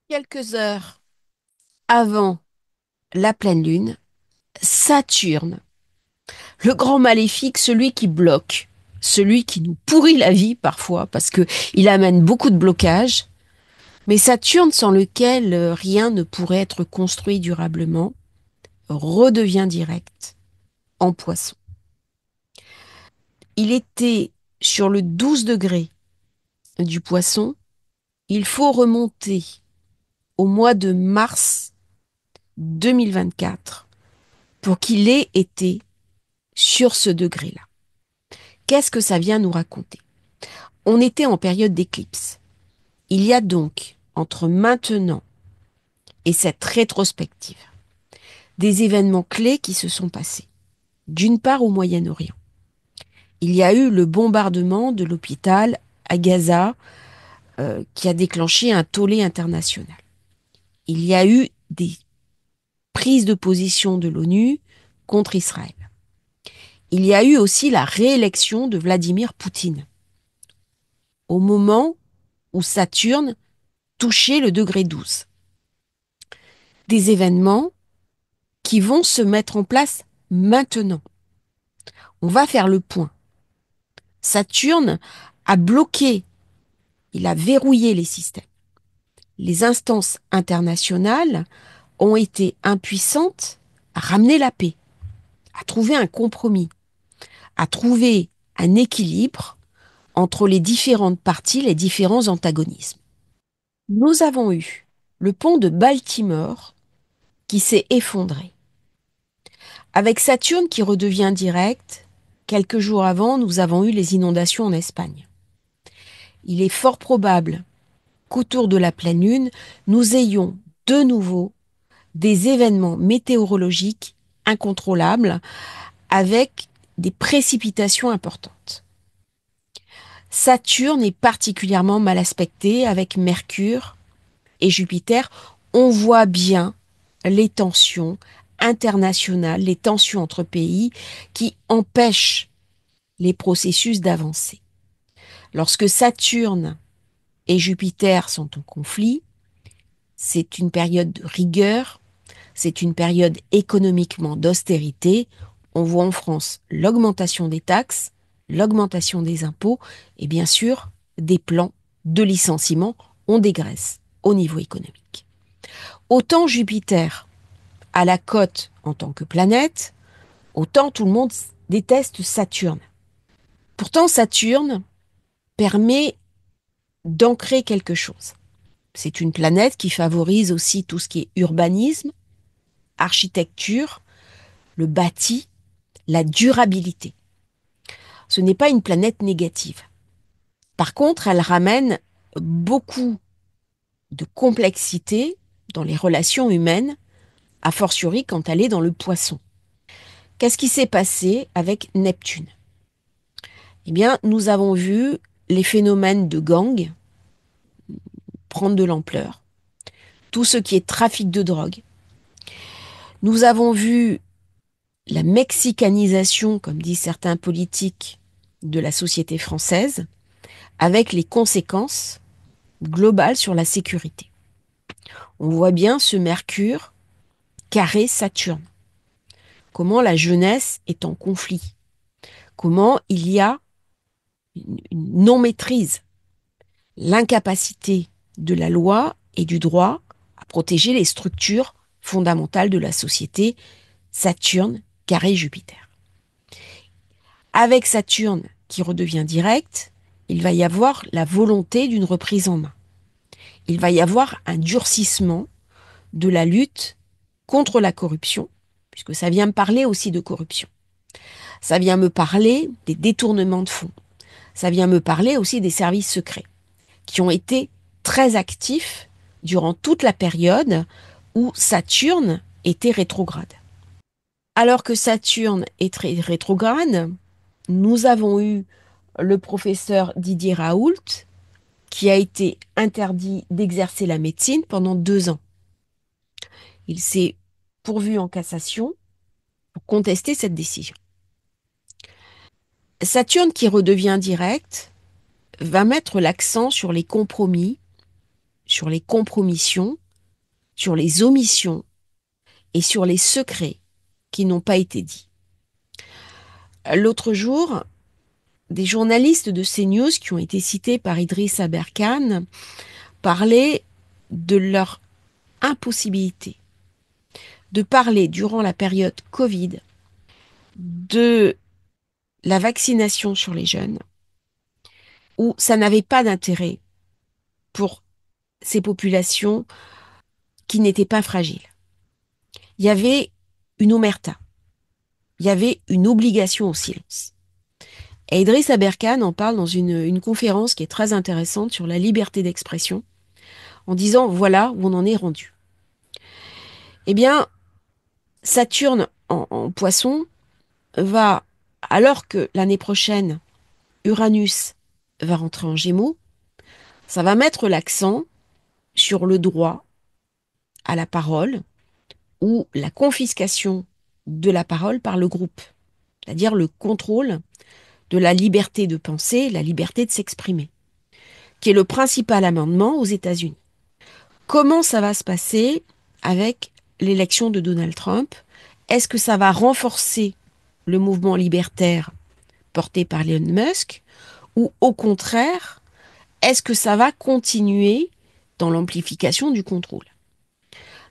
Quelques heures avant la pleine lune, Saturne, le grand maléfique, celui qui bloque, celui qui nous pourrit la vie parfois parce que il amène beaucoup de blocages, mais Saturne sans lequel rien ne pourrait être construit durablement, redevient direct en Poisson. Il était sur le 12 degrés du Poisson. Il faut remonter au mois de mars 2024 pour qu'il ait été sur ce degré-là. Qu'est-ce que ça vient nous raconter? On était en période d'éclipse. Il y a donc, entre maintenant et cette rétrospective, des événements clés qui se sont passés. D'une part au Moyen-Orient. Il y a eu le bombardement de l'hôpital à Gaza qui a déclenché un tollé international. Il y a eu des prises de position de l'ONU contre Israël. Il y a eu aussi la réélection de Vladimir Poutine au moment où Saturne touchait le degré 12. Des événements qui vont se mettre en place maintenant. On va faire le point. Saturne a bloqué, il a verrouillé les systèmes. Les instances internationales ont été impuissantes à ramener la paix, à trouver un compromis, à trouver un équilibre entre les différentes parties, les différents antagonismes. Nous avons eu le pont de Baltimore qui s'est effondré. Avec Saturne qui redevient direct, quelques jours avant, nous avons eu les inondations en Espagne. Il est fort probable qu'autour de la pleine lune, nous ayons de nouveau des événements météorologiques incontrôlables avec des précipitations importantes. Saturne est particulièrement mal aspecté avec Mercure et Jupiter. On voit bien les tensions internationales, les tensions entre pays qui empêchent les processus d'avancer. Lorsque Saturne et Jupiter sont en conflit, c'est une période de rigueur, c'est une période économiquement d'austérité. On voit en France l'augmentation des taxes, l'augmentation des impôts et bien sûr des plans de licenciement. On dégraisse au niveau économique. Autant Jupiter a la cote en tant que planète, autant tout le monde déteste Saturne. Pourtant, Saturne permet d'ancrer quelque chose. C'est une planète qui favorise aussi tout ce qui est urbanisme, architecture, le bâti, la durabilité. Ce n'est pas une planète négative. Par contre, elle ramène beaucoup de complexité dans les relations humaines, a fortiori quand elle est dans le Poisson. Qu'est-ce qui s'est passé avec Neptune? Eh bien, nous avons vu les phénomènes de gang prendre de l'ampleur, tout ce qui est trafic de drogue. Nous avons vu la mexicanisation, comme disent certains politiques, de la société française, avec les conséquences globales sur la sécurité. On voit bien ce Mercure carré Saturne. Comment la jeunesse est en conflit. Comment il y a une non-maîtrise, l'incapacité de la loi et du droit à protéger les structures fondamentales de la société, Saturne carré Jupiter. Avec Saturne qui redevient direct, il va y avoir la volonté d'une reprise en main. Il va y avoir un durcissement de la lutte contre la corruption, puisque ça vient me parler aussi de corruption. Ça vient me parler des détournements de fonds. Ça vient me parler aussi des services secrets, qui ont été très actifs durant toute la période où Saturne était rétrograde. Alors que Saturne est rétrograde, nous avons eu le professeur Didier Raoult qui a été interdit d'exercer la médecine pendant 2 ans. Il s'est pourvu en cassation pour contester cette décision. Saturne qui redevient direct va mettre l'accent sur les compromis sur les compromissions, sur les omissions et sur les secrets qui n'ont pas été dits. L'autre jour, des journalistes de CNews qui ont été cités par Idriss Aberkane parlaient de leur impossibilité de parler durant la période Covid de la vaccination sur les jeunes, où ça n'avait pas d'intérêt pour ces populations qui n'étaient pas fragiles. Il y avait une omerta, il y avait une obligation au silence. Et Idriss Aberkane en parle dans une conférence qui est très intéressante sur la liberté d'expression, en disant voilà où on en est rendu. Eh bien, Saturne en Poisson va, alors que l'année prochaine, Uranus va rentrer en Gémeaux, ça va mettre l'accent sur le droit à la parole ou la confiscation de la parole par le groupe, c'est-à-dire le contrôle de la liberté de penser, la liberté de s'exprimer, qui est le principal amendement aux États-Unis. Comment ça va se passer avec l'élection de Donald Trump? Est-ce que ça va renforcer le mouvement libertaire porté par Elon Musk ou au contraire, est-ce que ça va continuer dans l'amplification du contrôle?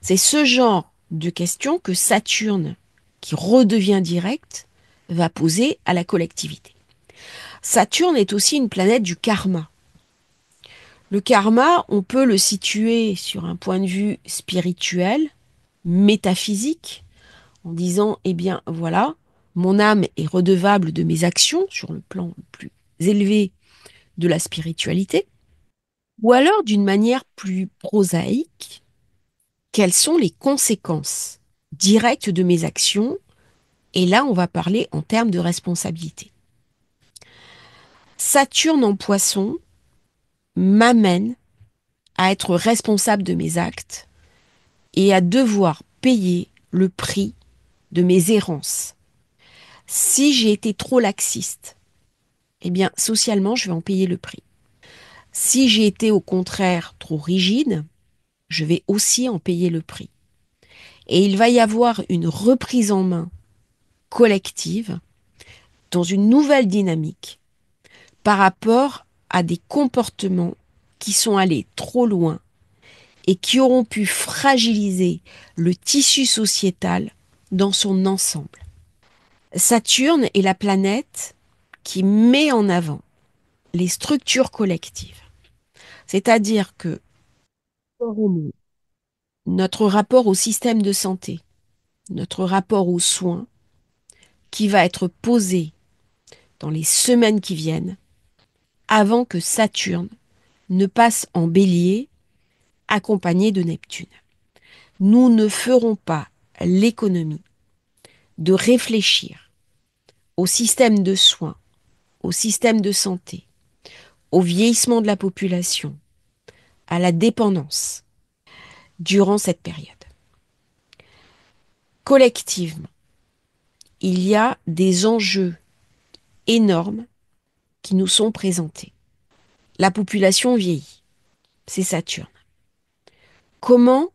C'est ce genre de questions que Saturne, qui redevient direct, va poser à la collectivité. Saturne est aussi une planète du karma. Le karma, on peut le situer sur un point de vue spirituel, métaphysique, en disant, eh bien voilà, mon âme est redevable de mes actions sur le plan le plus élevé de la spiritualité, ou alors d'une manière plus prosaïque, quelles sont les conséquences directes de mes actions? Et là, on va parler en termes de responsabilité. Saturne en Poisson m'amène à être responsable de mes actes et à devoir payer le prix de mes errances. Si j'ai été trop laxiste, eh bien, socialement, je vais en payer le prix. Si j'ai été au contraire trop rigide, je vais aussi en payer le prix. Et il va y avoir une reprise en main collective dans une nouvelle dynamique par rapport à des comportements qui sont allés trop loin et qui auront pu fragiliser le tissu sociétal dans son ensemble. Saturne est la planète qui met en avant les structures collectives. C'est-à-dire que notre rapport au système de santé, notre rapport aux soins, qui va être posé dans les semaines qui viennent, avant que Saturne ne passe en bélier, accompagné de Neptune. Nous ne ferons pas l'économie de réfléchir au système de soins, au système de santé, au vieillissement de la population, à la dépendance durant cette période. Collectivement, il y a des enjeux énormes qui nous sont présentés. La population vieillit, c'est Saturne. Comment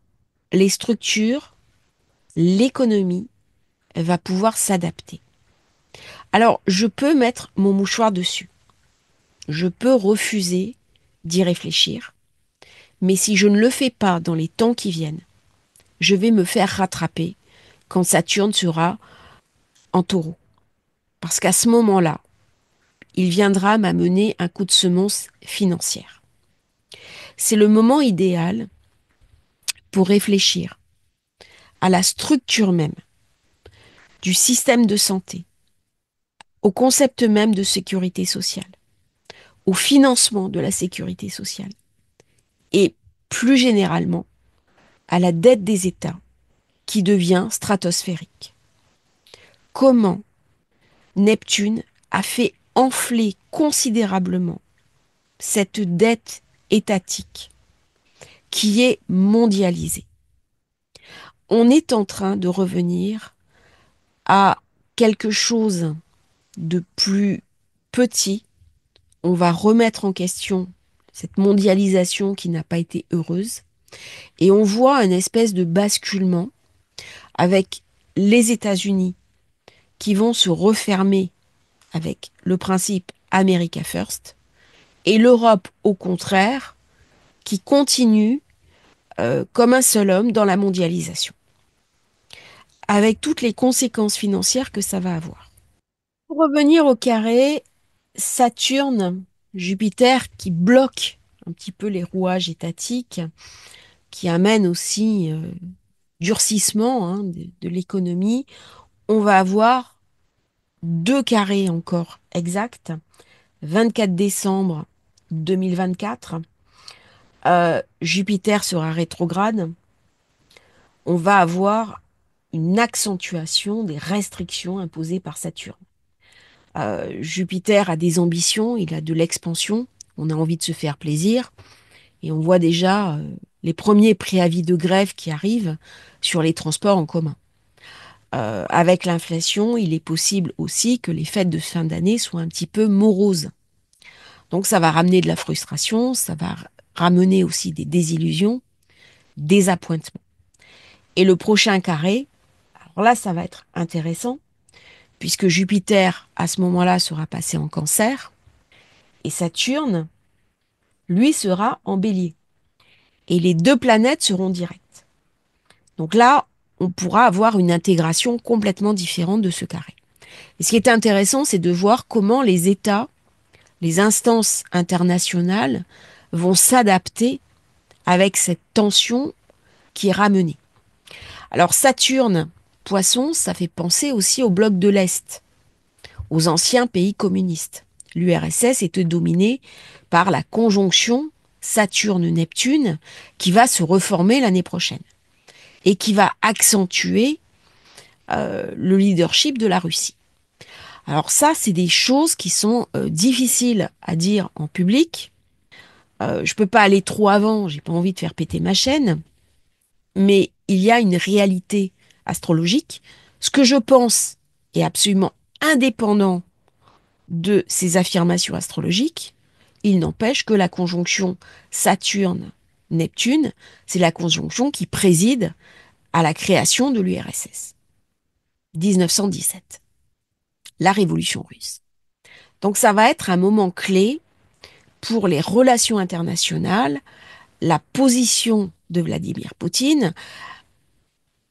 les structures, l'économie va pouvoir s'adapter? Alors, je peux mettre mon mouchoir dessus. Je peux refuser d'y réfléchir. Mais si je ne le fais pas dans les temps qui viennent, je vais me faire rattraper quand Saturne sera en taureau. Parce qu'à ce moment-là, il viendra m'amener un coup de semonce financière. C'est le moment idéal pour réfléchir à la structure même du système de santé, au concept même de sécurité sociale, au financement de la sécurité sociale et plus généralement à la dette des États qui devient stratosphérique. Comment Neptune a fait enfler considérablement cette dette étatique qui est mondialisée. On est en train de revenir à quelque chose de plus petit. On va remettre en question cette mondialisation qui n'a pas été heureuse. Et on voit une espèce de basculement avec les États-Unis qui vont se refermer avec le principe America First, et l'Europe, au contraire, qui continue comme un seul homme dans la mondialisation, avec toutes les conséquences financières que ça va avoir. Pour revenir au carré, Saturne, Jupiter qui bloque un petit peu les rouages étatiques, qui amène aussi durcissement de l'économie, on va avoir deux carrés encore exacts. 24 décembre 2024, Jupiter sera rétrograde. On va avoir une accentuation des restrictions imposées par Saturne. Jupiter a des ambitions, il a de l'expansion, on a envie de se faire plaisir, et on voit déjà les premiers préavis de grève qui arrivent sur les transports en commun. Avec l'inflation, il est possible aussi que les fêtes de fin d'année soient un petit peu moroses. Donc ça va ramener de la frustration, ça va ramener aussi des désillusions, des appointements. Et le prochain carré, alors là ça va être intéressant, puisque Jupiter à ce moment-là sera passé en Cancer, et Saturne, lui, sera en Bélier. Et les deux planètes seront directes. Donc là, on pourra avoir une intégration complètement différente de ce carré. Et ce qui est intéressant, c'est de voir comment les États, les instances internationales vont s'adapter avec cette tension qui est ramenée. Alors Saturne, Poisson, ça fait penser aussi au bloc de l'Est, aux anciens pays communistes. L'URSS était dominée par la conjonction Saturne-Neptune qui va se reformer l'année prochaine et qui va accentuer le leadership de la Russie. Alors ça, c'est des choses qui sont difficiles à dire en public. Je peux pas aller trop avant, j'ai pas envie de faire péter ma chaîne, mais il y a une réalité astrologique. Ce que je pense est absolument indépendant de ces affirmations astrologiques. Il n'empêche que la conjonction Saturne-Neptune, c'est la conjonction qui préside à la création de l'URSS. 1917, la révolution russe. Donc ça va être un moment clé pour les relations internationales, la position de Vladimir Poutine,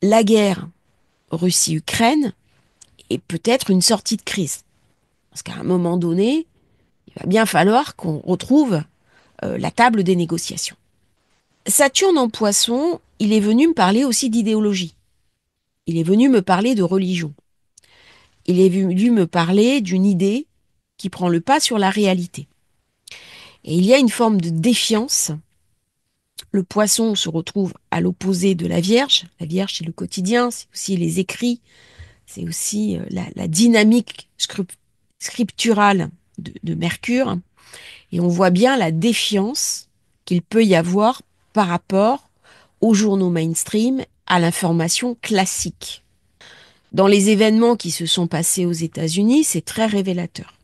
la guerre Russie-Ukraine et peut-être une sortie de crise. Parce qu'à un moment donné, il va bien falloir qu'on retrouve la table des négociations. Saturne en Poisson, il est venu me parler aussi d'idéologie. Il est venu me parler de religion. Il est venu me parler d'une idée qui prend le pas sur la réalité. Et il y a une forme de défiance. Le Poisson se retrouve à l'opposé de la Vierge. La Vierge, c'est le quotidien, c'est aussi les écrits, c'est aussi la dynamique scripturale de Mercure. Et on voit bien la défiance qu'il peut y avoir par rapport aux journaux mainstream, à l'information classique. Dans les événements qui se sont passés aux États-Unis, c'est très révélateur.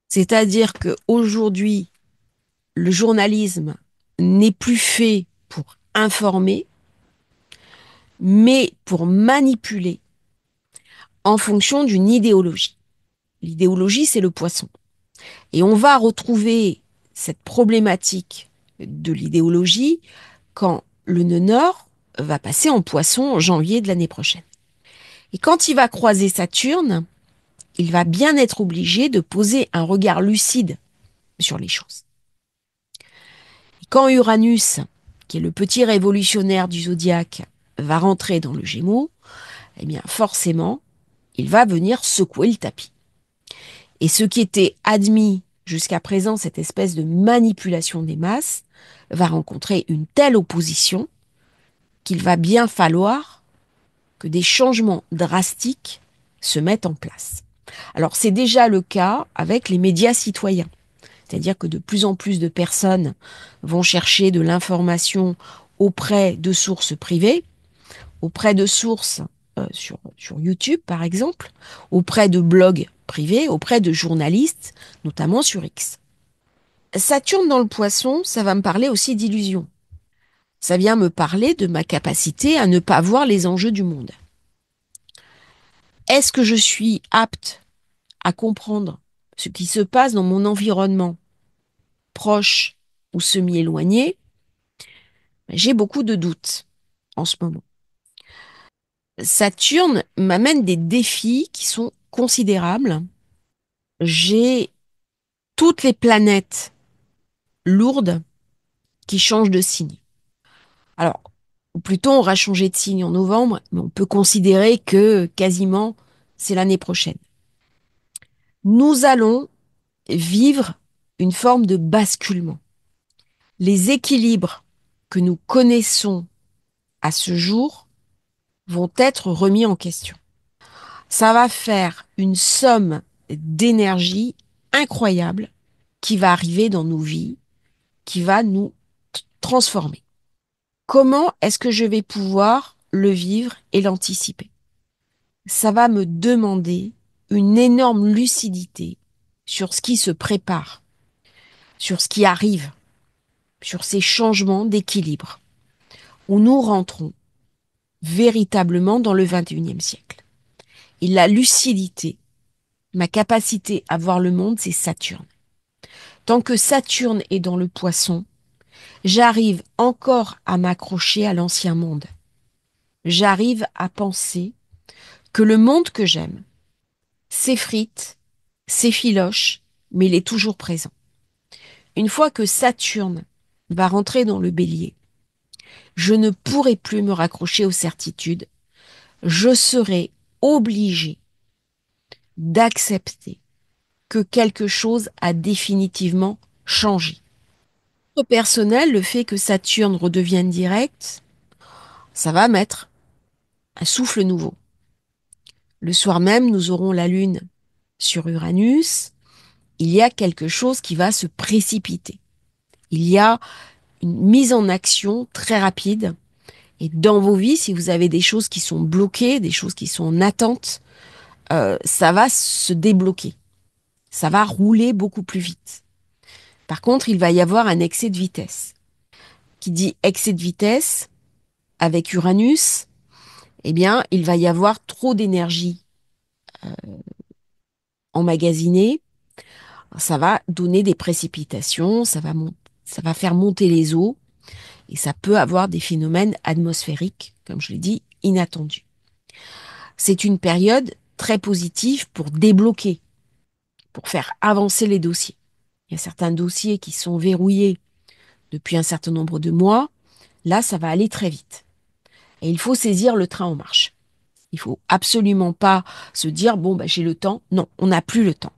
C'est-à-dire qu'aujourd'hui, le journalisme n'est plus fait pour informer, mais pour manipuler en fonction d'une idéologie. L'idéologie, c'est le poisson. Et on va retrouver cette problématique de l'idéologie quand le nœud nord va passer en poisson en janvier de l'année prochaine. Et quand il va croiser Saturne, il va bien être obligé de poser un regard lucide sur les choses. Et quand Uranus, qui est le petit révolutionnaire du zodiaque, va rentrer dans le Gémeaux, eh bien forcément, il va venir secouer le tapis. Et ce qui était admis jusqu'à présent, cette espèce de manipulation des masses, va rencontrer une telle opposition qu'il va bien falloir que des changements drastiques se mettent en place. Alors c'est déjà le cas avec les médias citoyens. C'est-à-dire que de plus en plus de personnes vont chercher de l'information auprès de sources privées, auprès de sources sur YouTube par exemple, auprès de blogs privée auprès de journalistes, notamment sur X. Saturne dans le poisson, ça va me parler aussi d'illusion. Ça vient me parler de ma capacité à ne pas voir les enjeux du monde. Est-ce que je suis apte à comprendre ce qui se passe dans mon environnement, proche ou semi-éloigné? J'ai beaucoup de doutes en ce moment. Saturne m'amène des défis qui sont considérables. J'ai toutes les planètes lourdes qui changent de signe. Alors, ou plutôt, on aura changé de signe en novembre, mais on peut considérer que quasiment c'est l'année prochaine. Nous allons vivre une forme de basculement. Les équilibres que nous connaissons à ce jour vont être remis en question. Ça va faire une somme d'énergie incroyable qui va arriver dans nos vies, qui va nous transformer. Comment est-ce que je vais pouvoir le vivre et l'anticiper? Ça va me demander une énorme lucidité sur ce qui se prépare, sur ce qui arrive, sur ces changements d'équilibre, où nous rentrons véritablement dans le XXIe siècle. Et la lucidité, ma capacité à voir le monde, c'est Saturne. Tant que Saturne est dans le poisson, j'arrive encore à m'accrocher à l'ancien monde. J'arrive à penser que le monde que j'aime s'effrite, s'effiloche, mais il est toujours présent. Une fois que Saturne va rentrer dans le bélier, je ne pourrai plus me raccrocher aux certitudes. Je serai obligé d'accepter que quelque chose a définitivement changé. Au personnel, le fait que Saturne redevienne direct, ça va mettre un souffle nouveau. Le soir même, nous aurons la Lune sur Uranus. Il y a quelque chose qui va se précipiter. Il y a une mise en action très rapide. Et dans vos vies, si vous avez des choses qui sont bloquées, des choses qui sont en attente, ça va se débloquer. Ça va rouler beaucoup plus vite. Par contre, il va y avoir un excès de vitesse. Qui dit excès de vitesse, avec Uranus, eh bien, il va y avoir trop d'énergie emmagasinée. Ça va donner des précipitations, ça va faire monter les eaux et ça peut avoir des phénomènes atmosphériques, comme je l'ai dit, inattendus. C'est une période très positive pour débloquer, pour faire avancer les dossiers. Il y a certains dossiers qui sont verrouillés depuis un certain nombre de mois. Là, ça va aller très vite. Et il faut saisir le train en marche. Il faut absolument pas se dire, bon, bah, j'ai le temps. Non, on n'a plus le temps.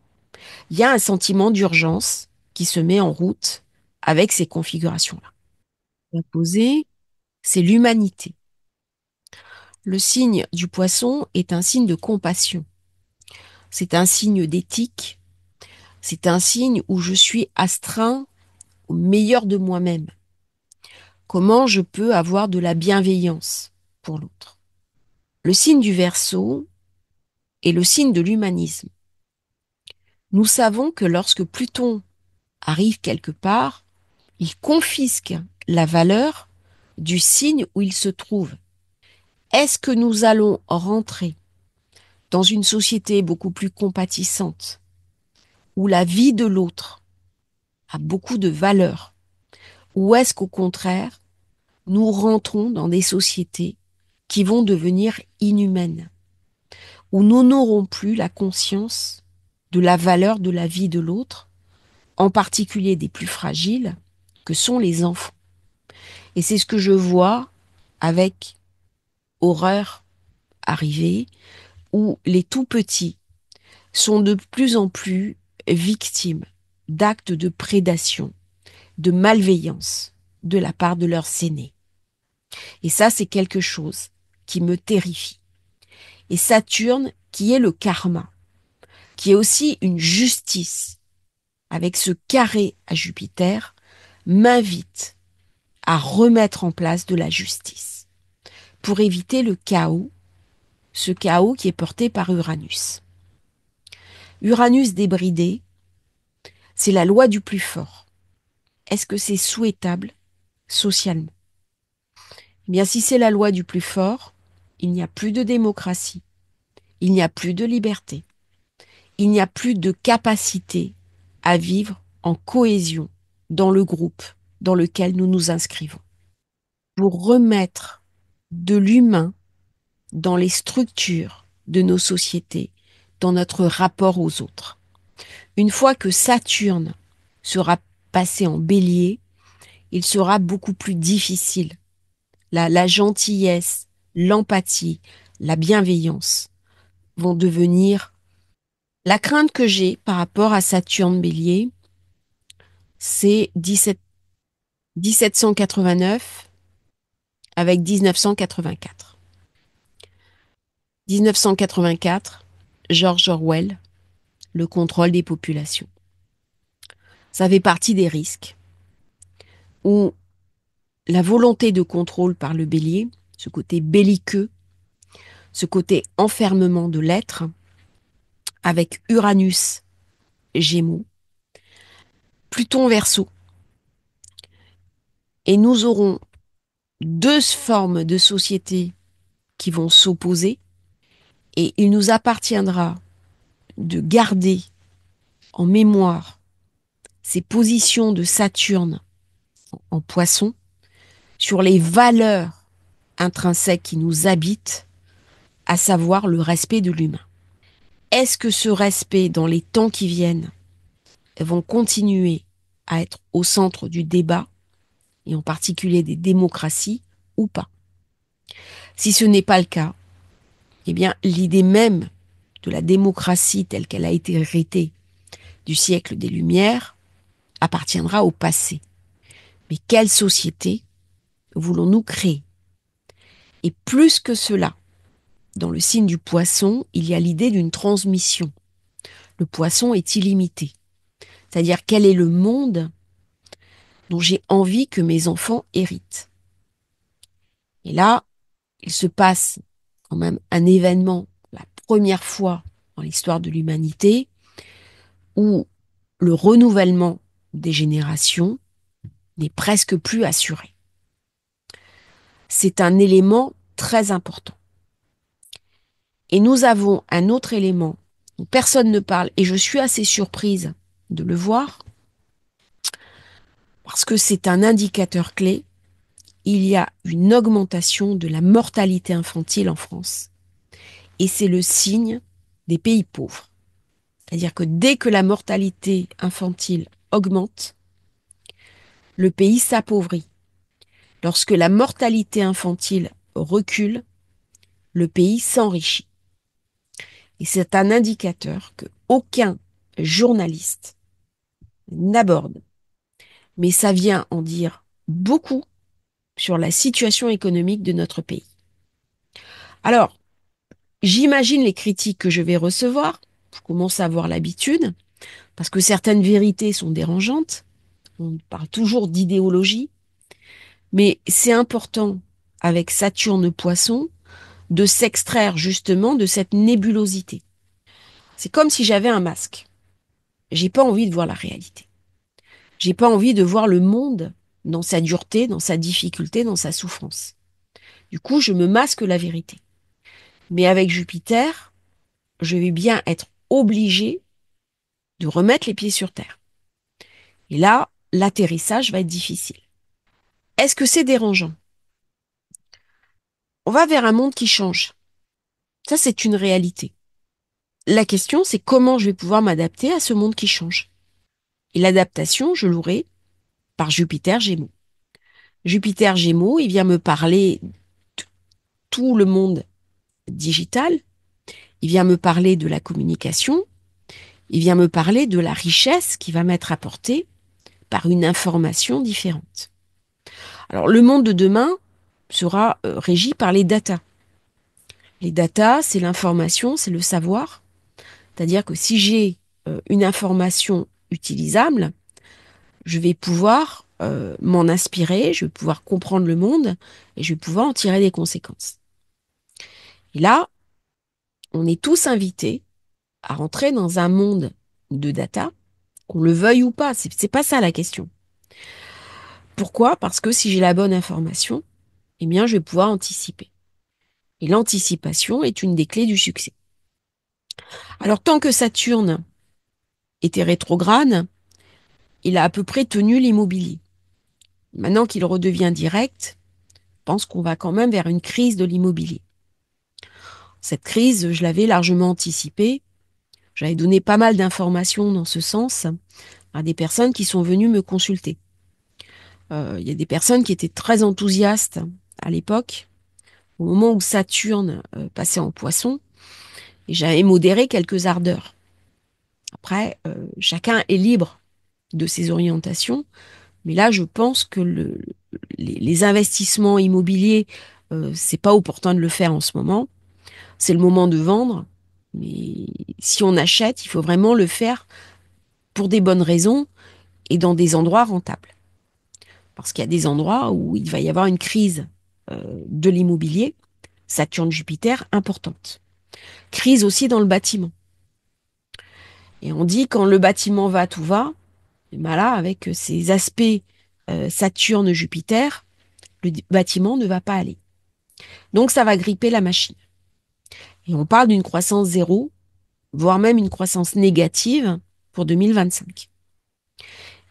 Il y a un sentiment d'urgence qui se met en route avec ces configurations-là. La posée, c'est l'humanité. Le signe du poisson est un signe de compassion. C'est un signe d'éthique. C'est un signe où je suis astreint au meilleur de moi-même. Comment je peux avoir de la bienveillance pour l'autre. Le signe du Verseau est le signe de l'humanisme. Nous savons que lorsque Pluton arrive quelque part, il confisque la valeur du signe où il se trouve. Est-ce que nous allons rentrer dans une société beaucoup plus compatissante, où la vie de l'autre a beaucoup de valeur, ou est-ce qu'au contraire, nous rentrons dans des sociétés qui vont devenir inhumaines, où nous n'aurons plus la conscience de la valeur de la vie de l'autre, en particulier des plus fragiles, que sont les enfants. Et c'est ce que je vois avec horreur arriver, où les tout petits sont de plus en plus victimes d'actes de prédation, de malveillance de la part de leurs aînés. Et ça, c'est quelque chose qui me terrifie. Et Saturne, qui est le karma, qui est aussi une justice, avec ce carré à Jupiter, m'invite à remettre en place de la justice pour éviter le chaos, ce chaos qui est porté par Uranus. Uranus débridé, c'est la loi du plus fort. Est-ce que c'est souhaitable socialement? Eh bien, si c'est la loi du plus fort, il n'y a plus de démocratie, il n'y a plus de liberté, il n'y a plus de capacité à vivre en cohésion dans le groupe dans lequel nous nous inscrivons. Pour remettre de l'humain dans les structures de nos sociétés, dans notre rapport aux autres. Une fois que Saturne sera passé en Bélier, il sera beaucoup plus difficile. La gentillesse, l'empathie, la bienveillance vont devenir... La crainte que j'ai par rapport à Saturne Bélier, c'est 1789 avec 1984. 1984, George Orwell, le contrôle des populations. Ça fait partie des risques où la volonté de contrôle par le bélier, ce côté belliqueux, ce côté enfermement de l'être, avec Uranus, Gémeaux, Pluton, Verseau, et nous aurons deux formes de société qui vont s'opposer, et il nous appartiendra de garder en mémoire ces positions de Saturne en Poisson sur les valeurs intrinsèques qui nous habitent, à savoir le respect de l'humain. Est-ce que ce respect, dans les temps qui viennent, vont continuer à être au centre du débat, et en particulier des démocraties, ou pas? Si ce n'est pas le cas, eh bien, l'idée même de la démocratie telle qu'elle a été héritée du siècle des Lumières appartiendra au passé. Mais quelle société voulons-nous créer? Et plus que cela, dans le signe du Poisson, il y a l'idée d'une transmission. Le Poisson est illimité. C'est-à-dire quel est le monde dont j'ai envie que mes enfants héritent. Et là, il se passe quand même un événement, la première fois dans l'histoire de l'humanité, où le renouvellement des générations n'est presque plus assuré. C'est un élément très important. Et nous avons un autre élément dont personne ne parle, et je suis assez surprise de le voir, parce que c'est un indicateur clé. Il y a une augmentation de la mortalité infantile en France. Et c'est le signe des pays pauvres. C'est-à-dire que dès que la mortalité infantile augmente, le pays s'appauvrit. Lorsque la mortalité infantile recule, le pays s'enrichit. Et c'est un indicateur que aucun journaliste n'aborde. Mais ça vient en dire beaucoup sur la situation économique de notre pays. Alors, j'imagine les critiques que je vais recevoir. Je commence à avoir l'habitude, parce que certaines vérités sont dérangeantes. On parle toujours d'idéologie, mais c'est important, avec Saturne Poisson, de s'extraire justement de cette nébulosité. C'est comme si j'avais un masque. J'ai pas envie de voir la réalité. J'ai pas envie de voir le monde dans sa dureté, dans sa difficulté, dans sa souffrance. Du coup, je me masque la vérité. Mais avec Jupiter, je vais bien être obligée de remettre les pieds sur terre. Et là, l'atterrissage va être difficile. Est-ce que c'est dérangeant? On va vers un monde qui change. Ça, c'est une réalité. La question, c'est comment je vais pouvoir m'adapter à ce monde qui change. Et l'adaptation, je l'aurai par Jupiter Gémeaux. Jupiter Gémeaux, il vient me parler de tout le monde digital, il vient me parler de la communication, il vient me parler de la richesse qui va m'être apportée par une information différente. Alors, le monde de demain sera régi par les datas. Les datas, c'est l'information, c'est le savoir. C'est-à-dire que si j'ai une information utilisable, je vais pouvoir m'en inspirer, je vais pouvoir comprendre le monde et je vais pouvoir en tirer des conséquences. Et là, on est tous invités à rentrer dans un monde de data, qu'on le veuille ou pas. C'est pas ça la question. Pourquoi? Parce que si j'ai la bonne information, eh bien, je vais pouvoir anticiper. Et l'anticipation est une des clés du succès. Alors, tant que Saturne était rétrograde, il a à peu près tenu l'immobilier. Maintenant qu'il redevient direct, je pense qu'on va quand même vers une crise de l'immobilier. Cette crise, je l'avais largement anticipée. J'avais donné pas mal d'informations dans ce sens à des personnes qui sont venues me consulter. Il y a des personnes qui étaient très enthousiastes à l'époque, au moment où Saturne passait en Poisson, et j'avais modéré quelques ardeurs. Après, chacun est libre de ses orientations, mais là, je pense que les investissements immobiliers, c'est pas opportun de le faire en ce moment. C'est le moment de vendre, mais si on achète, il faut vraiment le faire pour des bonnes raisons et dans des endroits rentables. Parce qu'il y a des endroits où il va y avoir une crise de l'immobilier, Saturne-Jupiter, importante. Crise aussi dans le bâtiment. Et on dit quand le bâtiment va, tout va. Et ben là, avec ces aspects Saturne-Jupiter, le bâtiment ne va pas aller. Donc ça va gripper la machine. Et on parle d'une croissance zéro, voire même une croissance négative pour 2025.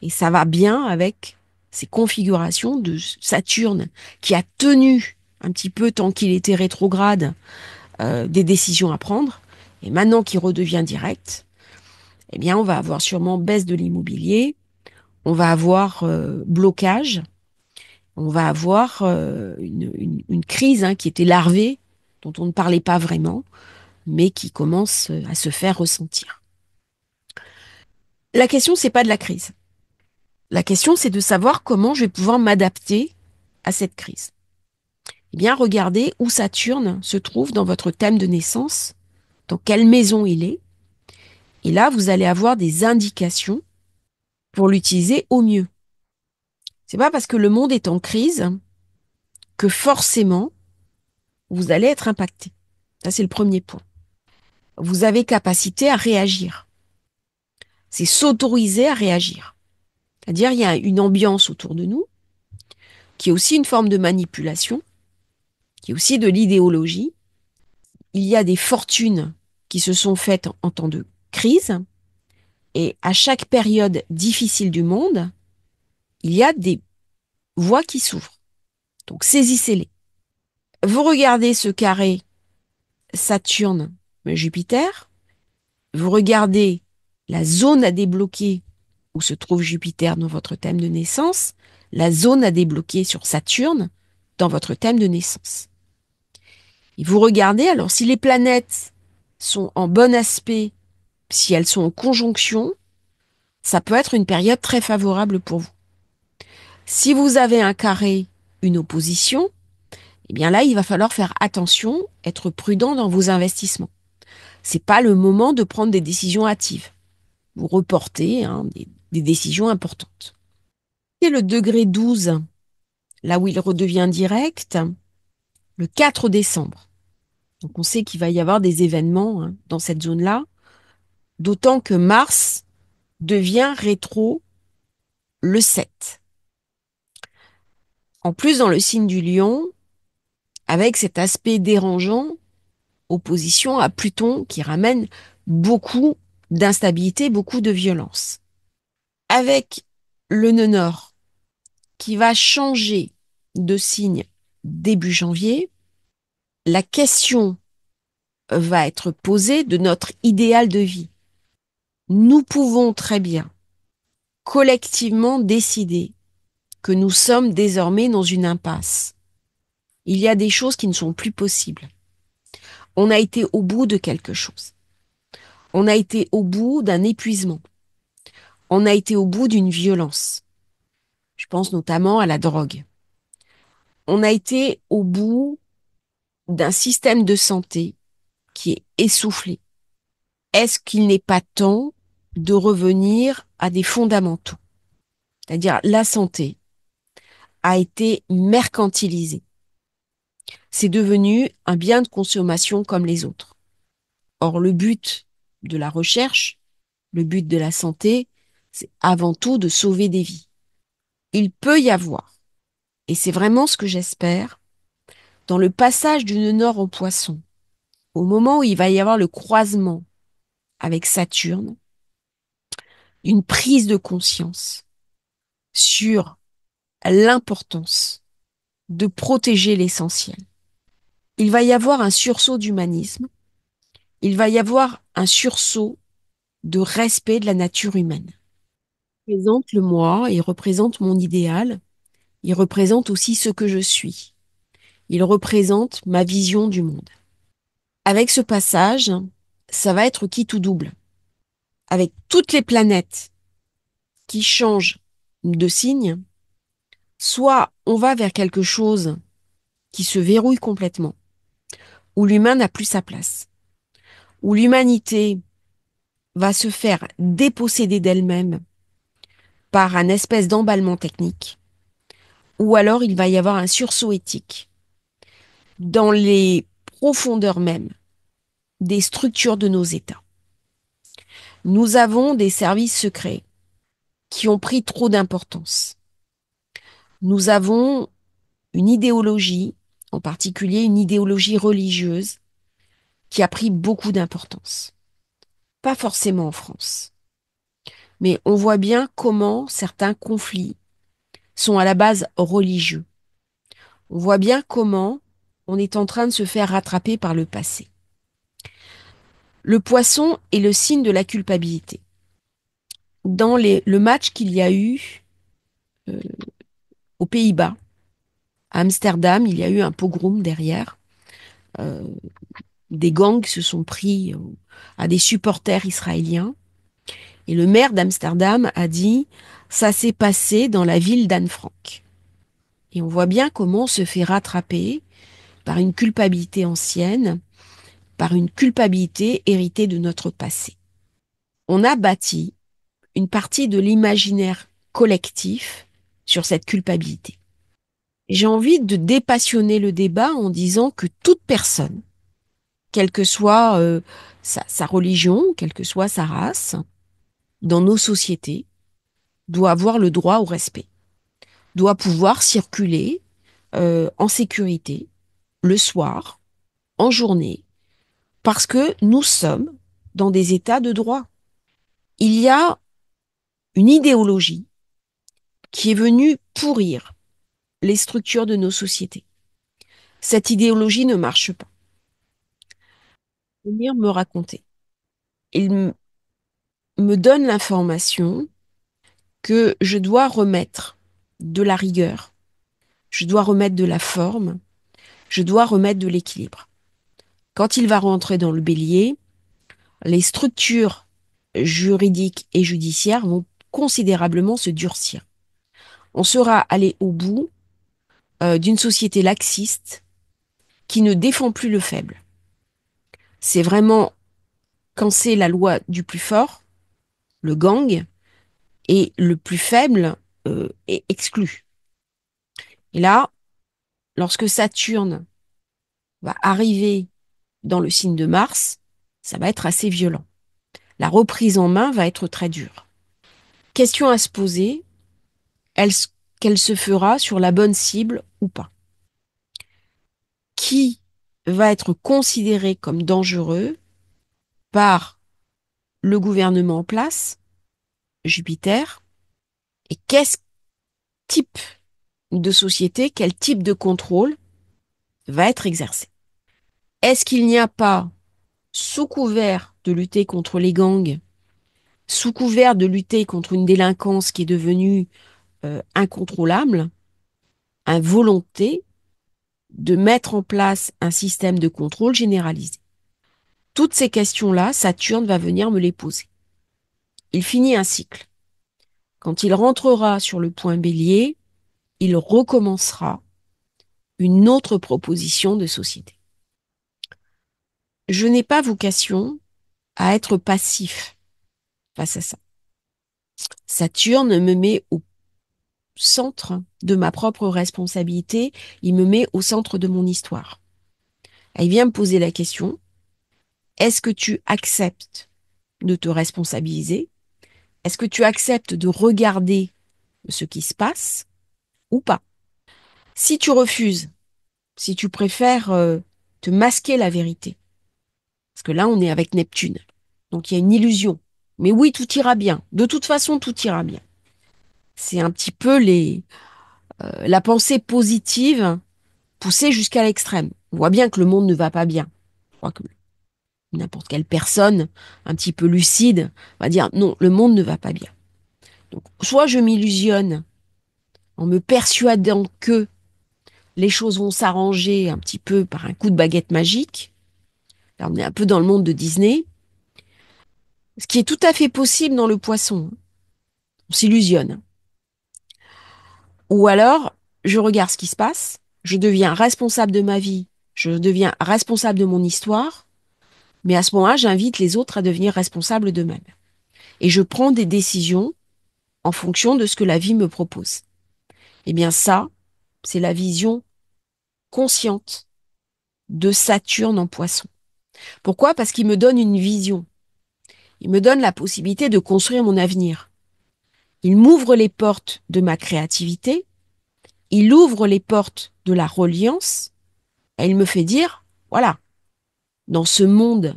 Et ça va bien avec ces configurations de Saturne qui a tenu un petit peu tant qu'il était rétrograde des décisions à prendre. Et maintenant qu'il redevient direct, eh bien on va avoir sûrement baisse de l'immobilier, on va avoir blocage, on va avoir une crise qui était larvée, dont on ne parlait pas vraiment, mais qui commence à se faire ressentir. La question, c'est pas de la crise. La question, c'est de savoir comment je vais pouvoir m'adapter à cette crise. Eh bien, regardez où Saturne se trouve dans votre thème de naissance, dans quelle maison il est. Et là, vous allez avoir des indications pour l'utiliser au mieux. C'est pas parce que le monde est en crise que forcément vous allez être impacté. Ça, c'est le premier point. Vous avez capacité à réagir. C'est s'autoriser à réagir. C'est-à-dire, il y a une ambiance autour de nous qui est aussi une forme de manipulation, qui est aussi de l'idéologie. Il y a des fortunes qui se sont faites en temps de crise, et à chaque période difficile du monde, il y a des voies qui s'ouvrent. Donc saisissez-les. Vous regardez ce carré Saturne-Jupiter, vous regardez la zone à débloquer où se trouve Jupiter dans votre thème de naissance, la zone à débloquer sur Saturne dans votre thème de naissance. Et vous regardez, alors si les planètes sont en bon aspect, si elles sont en conjonction, ça peut être une période très favorable pour vous. Si vous avez un carré, une opposition, eh bien là, il va falloir faire attention, être prudent dans vos investissements. C'est pas le moment de prendre des décisions hâtives. Vous reportez des décisions importantes. Et le degré 12, là où il redevient direct, le 4 décembre. Donc on sait qu'il va y avoir des événements dans cette zone-là, d'autant que Mars devient rétro le 7. En plus, dans le signe du Lion, avec cet aspect dérangeant, opposition à Pluton qui ramène beaucoup d'instabilité, beaucoup de violence. Avec le nœud nord qui va changer de signe début janvier, la question va être posée de notre idéal de vie. Nous pouvons très bien collectivement décider que nous sommes désormais dans une impasse. Il y a des choses qui ne sont plus possibles. On a été au bout de quelque chose. On a été au bout d'un épuisement. On a été au bout d'une violence. Je pense notamment à la drogue. On a été au bout d'un système de santé qui est essoufflé. Est-ce qu'il n'est pas temps de revenir à des fondamentaux? C'est-à-dire la santé a été mercantilisée. C'est devenu un bien de consommation comme les autres. Or, le but de la recherche, le but de la santé, c'est avant tout de sauver des vies. Il peut y avoir, et c'est vraiment ce que j'espère, dans le passage du nœud nord en Poisson, au moment où il va y avoir le croisement avec Saturne, une prise de conscience sur l'importance de protéger l'essentiel. Il va y avoir un sursaut d'humanisme, il va y avoir un sursaut de respect de la nature humaine. Il représente le moi, il représente mon idéal, il représente aussi ce que je suis. Il représente ma vision du monde. Avec ce passage, ça va être qui tout double. Avec toutes les planètes qui changent de signe, soit on va vers quelque chose qui se verrouille complètement, où l'humain n'a plus sa place, où l'humanité va se faire déposséder d'elle-même par un espèce d'emballement technique, ou alors il va y avoir un sursaut éthique dans les profondeurs même des structures de nos États. Nous avons des services secrets qui ont pris trop d'importance. Nous avons une idéologie, en particulier une idéologie religieuse, qui a pris beaucoup d'importance. Pas forcément en France, mais on voit bien comment certains conflits sont à la base religieux. On voit bien comment on est en train de se faire rattraper par le passé. Le poisson est le signe de la culpabilité. Dans le match qu'il y a eu euh, aux Pays-Bas, à Amsterdam, il y a eu un pogrom derrière. Euh, des gangs se sont pris à des supporters israéliens. Et le maire d'Amsterdam a dit, ça s'est passé dans la ville d'Anne Frank. Et on voit bien comment on se fait rattraper par une culpabilité ancienne, par une culpabilité héritée de notre passé. On a bâti une partie de l'imaginaire collectif sur cette culpabilité. J'ai envie de dépassionner le débat en disant que toute personne, quelle que soit sa religion, quelle que soit sa race, dans nos sociétés, doit avoir le droit au respect, doit pouvoir circuler en sécurité le soir, en journée, parce que nous sommes dans des états de droit. Il y a une idéologie qui est venue pourrir les structures de nos sociétés. Cette idéologie ne marche pas. Venir me raconter. Il me donne l'information que je dois remettre de la rigueur, je dois remettre de la forme, je dois remettre de l'équilibre. Quand il va rentrer dans le bélier, les structures juridiques et judiciaires vont considérablement se durcir. On sera allé au bout d'une société laxiste qui ne défend plus le faible. C'est vraiment quand c'est la loi du plus fort, le gang, et le plus faible est exclu. Et là, lorsque Saturne va arriver dans le signe de Mars, ça va être assez violent. La reprise en main va être très dure. Question à se poser, qu'elle se fera sur la bonne cible ou pas? Qui va être considéré comme dangereux par le gouvernement en place, Jupiter, et quel type de société, quel type de contrôle va être exercé? Est-ce qu'il n'y a pas, sous couvert de lutter contre les gangs, sous couvert de lutter contre une délinquance qui est devenue incontrôlable, une volonté de mettre en place un système de contrôle généralisé? Toutes ces questions-là, Saturne va venir me les poser. Il finit un cycle. Quand il rentrera sur le point Bélier, il recommencera une autre proposition de société. Je n'ai pas vocation à être passif face à ça. Saturne me met au centre de ma propre responsabilité, il me met au centre de mon histoire. Il vient me poser la question, est-ce que tu acceptes de te responsabiliser? Est-ce que tu acceptes de regarder ce qui se passe ou pas? Si tu refuses, si tu préfères te masquer la vérité, parce que là, on est avec Neptune, donc il y a une illusion. Mais oui, tout ira bien. De toute façon, tout ira bien. C'est un petit peu la pensée positive poussée jusqu'à l'extrême. On voit bien que le monde ne va pas bien. Je crois que n'importe quelle personne un petit peu lucide va dire non, le monde ne va pas bien. Donc, soit je m'illusionne en me persuadant que les choses vont s'arranger un petit peu par un coup de baguette magique. Là, on est un peu dans le monde de Disney, ce qui est tout à fait possible dans le poisson. On s'illusionne. Ou alors, je regarde ce qui se passe, je deviens responsable de ma vie, je deviens responsable de mon histoire, mais à ce moment-là, j'invite les autres à devenir responsables d'eux-mêmes. Et je prends des décisions en fonction de ce que la vie me propose. Eh bien ça, c'est la vision consciente de Saturne en Poisson. Pourquoi? Parce qu'il me donne une vision. Il me donne la possibilité de construire mon avenir. Il m'ouvre les portes de ma créativité, il ouvre les portes de la reliance, et il me fait dire, voilà, dans ce monde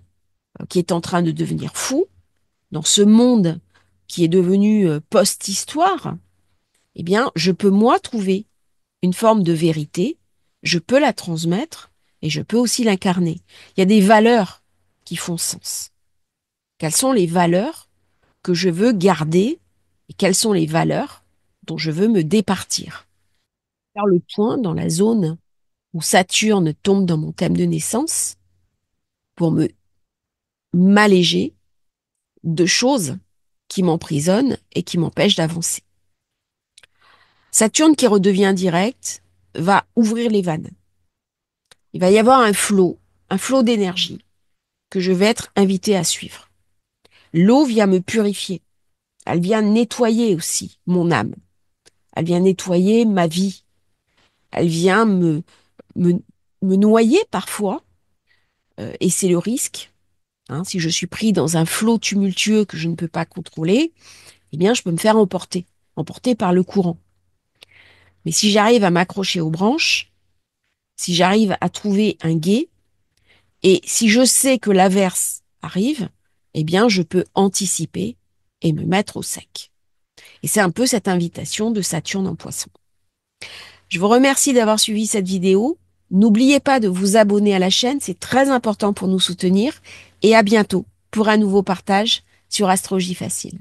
qui est en train de devenir fou, dans ce monde qui est devenu post-histoire, eh bien, je peux moi trouver une forme de vérité, je peux la transmettre et je peux aussi l'incarner. Il y a des valeurs qui font sens. Quelles sont les valeurs que je veux garder et quelles sont les valeurs dont je veux me départir? Faire le point dans la zone où Saturne tombe dans mon thème de naissance pour me m'alléger de choses qui m'emprisonnent et qui m'empêchent d'avancer. Saturne qui redevient direct va ouvrir les vannes. Il va y avoir un flot d'énergie que je vais être invité à suivre. L'eau vient me purifier. Elle vient nettoyer aussi mon âme. Elle vient nettoyer ma vie. Elle vient me, me noyer parfois. Et c'est le risque. Hein, si je suis pris dans un flot tumultueux que je ne peux pas contrôler, eh bien, je peux me faire emporter par le courant. Mais si j'arrive à m'accrocher aux branches, si j'arrive à trouver un gué, et si je sais que l'averse arrive, eh bien, je peux anticiper et me mettre au sec. Et c'est un peu cette invitation de Saturne en Poisson. Je vous remercie d'avoir suivi cette vidéo. N'oubliez pas de vous abonner à la chaîne, c'est très important pour nous soutenir. Et à bientôt pour un nouveau partage sur Astrologie Facile.